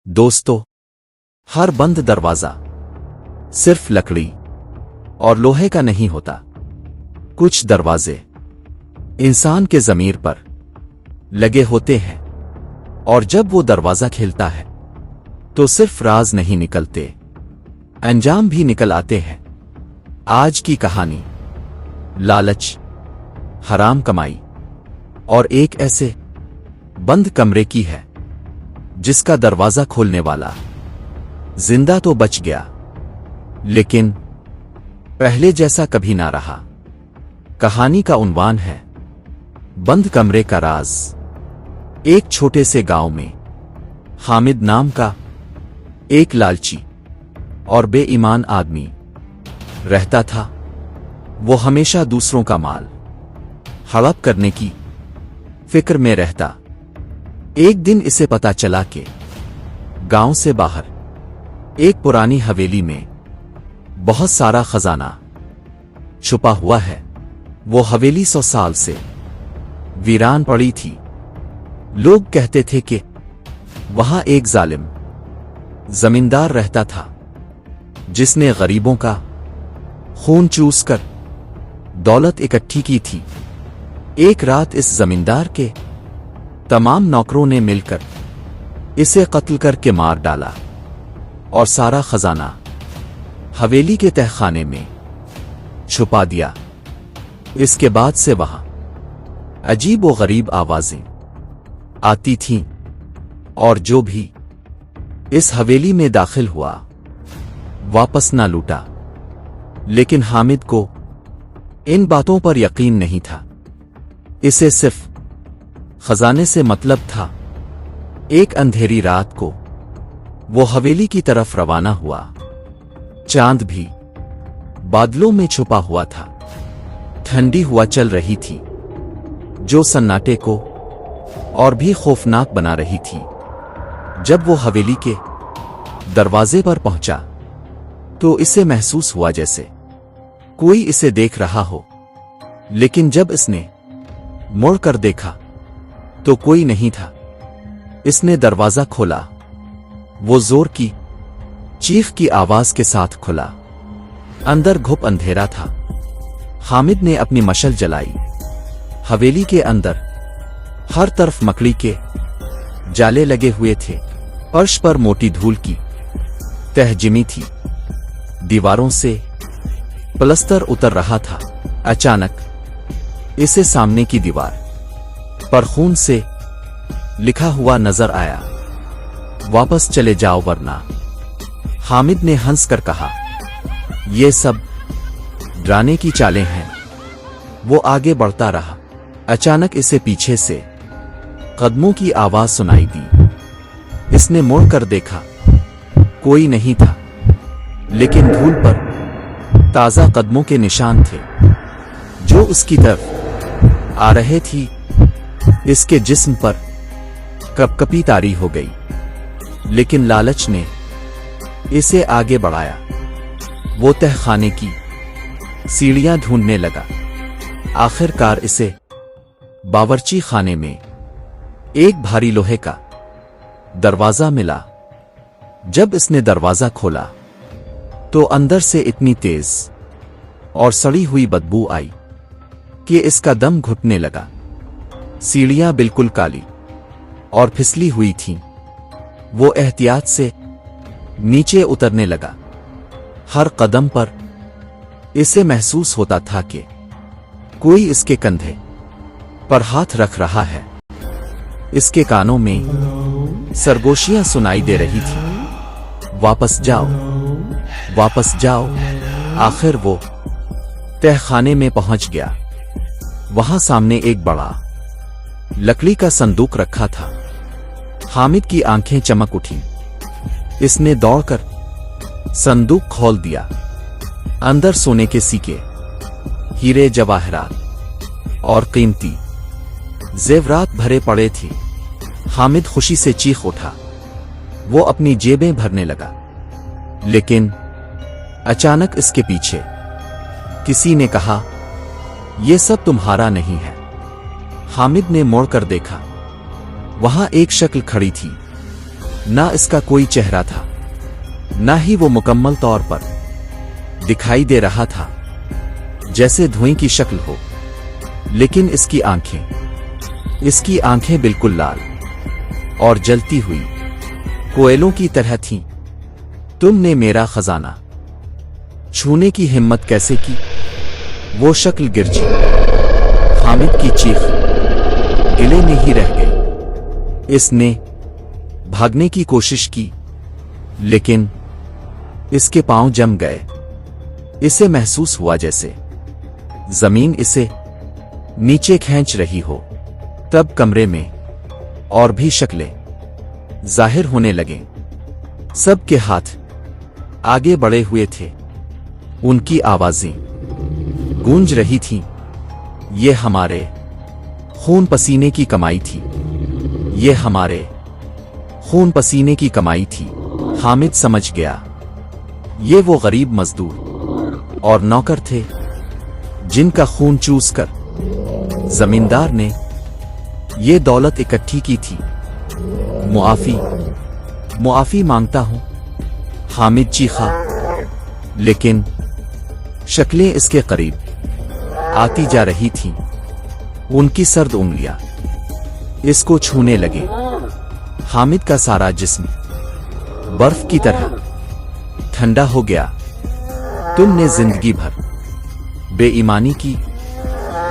दोस्तों, हर बंद दरवाजा सिर्फ लकड़ी और लोहे का नहीं होता। कुछ दरवाजे इंसान के ज़मीर पर लगे होते हैं और जब वो दरवाजा खिलता है तो सिर्फ राज नहीं निकलते, अंजाम भी निकल आते हैं। आज की कहानी लालच, हराम कमाई और एक ऐसे बंद कमरे की है जिसका दरवाजा खोलने वाला जिंदा तो बच गया, लेकिन पहले जैसा कभी ना रहा। कहानी का उन्वान है बंद कमरे का राज। एक छोटे से गांव में हामिद नाम का एक लालची और बेईमान आदमी रहता था। वो हमेशा दूसरों का माल हड़प करने की फिक्र में रहता। एक दिन इसे पता चला कि गांव से बाहर एक पुरानी हवेली में बहुत सारा खजाना छुपा हुआ है। वो हवेली 100 साल से वीरान पड़ी थी। लोग कहते थे कि वहां एक जालिम जमींदार रहता था जिसने गरीबों का खून चूसकर दौलत इकट्ठी की थी। एक रात इस जमींदार के तमाम नौकरों ने मिलकर इसे कत्ल करके मार डाला और सारा खजाना हवेली के तहखाने में छुपा दिया। इसके बाद से वहां अजीब व गरीब आवाजें आती थीं और जो भी इस हवेली में दाखिल हुआ वापस ना लूटा। लेकिन हामिद को इन बातों पर यकीन नहीं था। इसे सिर्फ खजाने से मतलब था। एक अंधेरी रात को वो हवेली की तरफ रवाना हुआ। चांद भी बादलों में छुपा हुआ था। ठंडी हवा चल रही थी जो सन्नाटे को और भी खौफनाक बना रही थी। जब वो हवेली के दरवाजे पर पहुंचा तो इसे महसूस हुआ जैसे कोई इसे देख रहा हो, लेकिन जब इसने मुड़कर देखा तो कोई नहीं था। इसने दरवाजा खोला। वो जोर की चीख की आवाज के साथ खुला। अंदर घुप अंधेरा था। हामिद ने अपनी मशल जलाई। हवेली के अंदर हर तरफ मकड़ी के जाले लगे हुए थे। फर्श पर मोटी धूल की तह जमी थी। दीवारों से प्लस्तर उतर रहा था। अचानक इसे सामने की दीवार पर खून से लिखा हुआ नजर आया, वापस चले जाओ वरना। हामिद ने हंसकर कहा, ये सब डराने की चालें हैं। वो आगे बढ़ता रहा। अचानक इसे पीछे से कदमों की आवाज सुनाई दी। इसने मुड़कर देखा, कोई नहीं था, लेकिन धूल पर ताजा कदमों के निशान थे जो उसकी तरफ आ रहे थी। इसके जिस्म पर कपकपी तारी हो गई, लेकिन लालच ने इसे आगे बढ़ाया। वो तहखाने की सीढ़ियां ढूंढने लगा। आखिरकार इसे बावर्ची खाने में एक भारी लोहे का दरवाजा मिला। जब इसने दरवाजा खोला तो अंदर से इतनी तेज और सड़ी हुई बदबू आई कि इसका दम घुटने लगा। सीढ़ियां बिल्कुल काली और फिसली हुई थीं। वो एहतियात से नीचे उतरने लगा। हर कदम पर इसे महसूस होता था कि कोई इसके कंधे पर हाथ रख रहा है। इसके कानों में सरगोशियां सुनाई दे रही थी, वापस जाओ, वापस जाओ। आखिर वो तहखाने में पहुंच गया। वहां सामने एक बड़ा लकड़ी का संदूक रखा था। हामिद की आंखें चमक उठीं। इसने दौड़कर संदूक खोल दिया। अंदर सोने के सिक्के, हीरे जवाहरात और कीमती जेवरात भरे पड़े थे। हामिद खुशी से चीख उठा। वो अपनी जेबें भरने लगा, लेकिन अचानक इसके पीछे किसी ने कहा, यह सब तुम्हारा नहीं है। हामिद ने मुड़कर देखा। वहां एक शक्ल खड़ी थी ना इसका कोई चेहरा था, ना ही वो मुकम्मल तौर पर दिखाई दे रहा था, जैसे धुएं की शक्ल हो। लेकिन इसकी आंखें बिल्कुल लाल और जलती हुई कोयलों की तरह थीं। तुमने मेरा खजाना छूने की हिम्मत कैसे की? वो शक्ल गिरजी। हामिद की चीख गिले में ही रह गई। इसने भागने की कोशिश की, लेकिन इसके पांव जम गए। इसे महसूस हुआ जैसे जमीन इसे नीचे खींच रही हो। तब कमरे में और भी शक्लें जाहिर होने लगे। सबके हाथ आगे बढ़े हुए थे, उनकी आवाजें गूंज रही थीं। ये हमारे खून पसीने की कमाई थी। ये हमारे खून पसीने की कमाई थी। हामिद समझ गया, ये वो गरीब मजदूर और नौकर थे जिनका खून चूस कर जमींदार ने ये दौलत इकट्ठी की थी। मुआफी मांगता हूं, हामिद चीखा। लेकिन शक्लें इसके करीब आती जा रही थीं। उनकी सर्द उंगलियां इसको छूने लगे। हामिद का सारा जिस्म बर्फ की तरह ठंडा हो गया। तुमने जिंदगी भर बेईमानी की,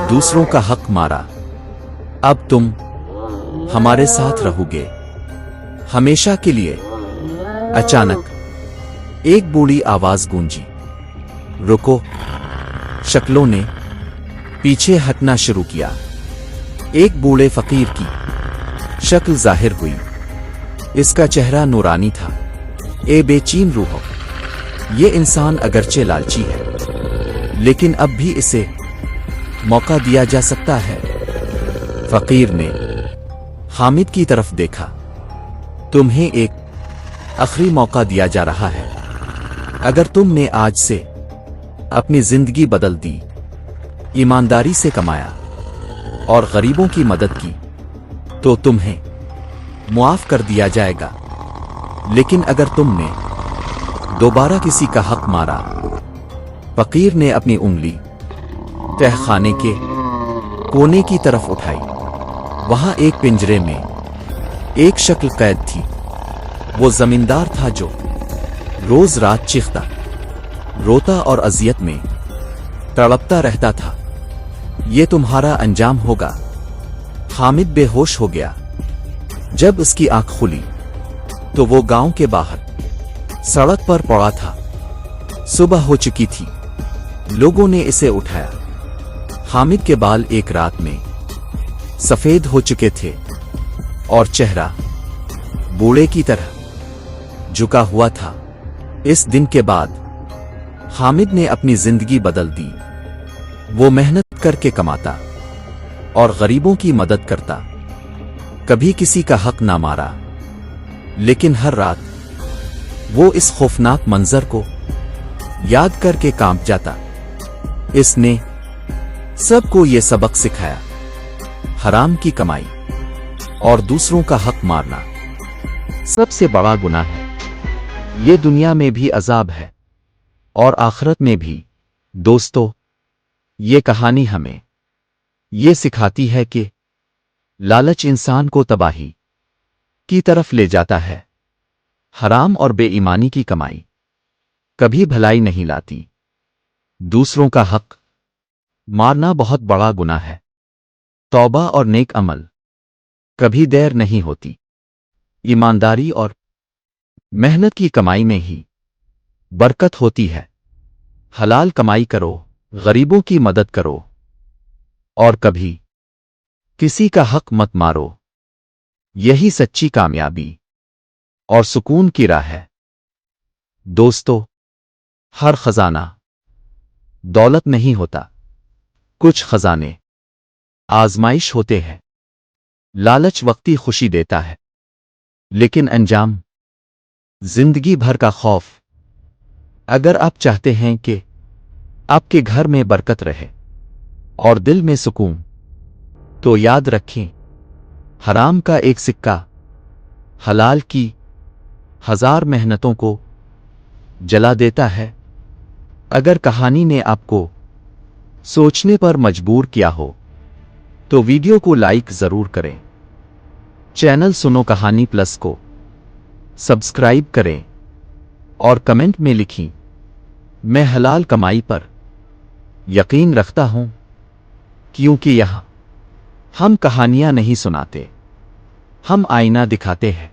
दूसरों का हक मारा। अब तुम हमारे साथ रहोगे हमेशा के लिए। अचानक एक बूढ़ी आवाज गूंजी, रुको। शक्लों ने पीछे हटना शुरू किया। एक बूढ़े फकीर की शक्ल जाहिर हुई। इसका चेहरा नूरानी था। ए बेचैन रूह, ये इंसान अगरचे लालची है, लेकिन अब भी इसे मौका दिया जा सकता है। फकीर ने हामिद की तरफ देखा। तुम्हें एक आखिरी मौका दिया जा रहा है। अगर तुमने आज से अपनी जिंदगी बदल दी, ईमानदारी से कमाया और गरीबों की मदद की, तो तुम्हें मुआफ कर दिया जाएगा। लेकिन अगर तुमने दोबारा किसी का हक मारा। फकीर ने अपनी उंगली तहखाने के कोने की तरफ उठाई। वहां एक पिंजरे में एक शक्ल कैद थी। वो जमींदार था जो रोज रात चीखता, रोता और अजियत में तड़पता रहता था। ये तुम्हारा अंजाम होगा। हामिद बेहोश हो गया। जब उसकी आंख खुली तो वो गांव के बाहर सड़क पर पड़ा था। सुबह हो चुकी थी। लोगों ने इसे उठाया। हामिद के बाल एक रात में सफेद हो चुके थे और चेहरा बूढ़े की तरह झुका हुआ था। इस दिन के बाद हामिद ने अपनी जिंदगी बदल दी। वो मेहनत करके कमाता और गरीबों की मदद करता। कभी किसी का हक ना मारा, लेकिन हर रात वो इस खौफनाक मंजर को याद करके कांप जाता। इसने सबको ये सबक सिखाया, हराम की कमाई और दूसरों का हक मारना सबसे बड़ा गुनाह है। ये दुनिया में भी अजाब है और आखिरत में भी। दोस्तों, ये कहानी हमें ये सिखाती है कि लालच इंसान को तबाही की तरफ ले जाता है। हराम और बेईमानी की कमाई कभी भलाई नहीं लाती। दूसरों का हक मारना बहुत बड़ा गुनाह है। तौबा और नेक अमल कभी देर नहीं होती। ईमानदारी और मेहनत की कमाई में ही बरकत होती है। हलाल कमाई करो, गरीबों की मदद करो और कभी किसी का हक मत मारो। यही सच्ची कामयाबी और सुकून की राह है। दोस्तों, हर खजाना दौलत नहीं होता। कुछ खजाने आजमाइश होते हैं। लालच वक्ती खुशी देता है, लेकिन अंजाम जिंदगी भर का खौफ। अगर आप चाहते हैं कि आपके घर में बरकत रहे और दिल में सुकून, तो याद रखें, हराम का एक सिक्का हलाल की ہزار محنتوں کو جلا دیتا ہے۔ اگر کہانی نے آپ کو سوچنے پر مجبور کیا ہو تو ویڈیو کو لائک ضرور کریں، چینل سنو کہانی پلس کو سبسکرائب کریں اور کمنٹ میں لکھیں میں حلال کمائی پر یقین رکھتا ہوں، کیونکہ یہاں ہم کہانیاں نہیں سناتے، ہم آئینہ دکھاتے ہیں۔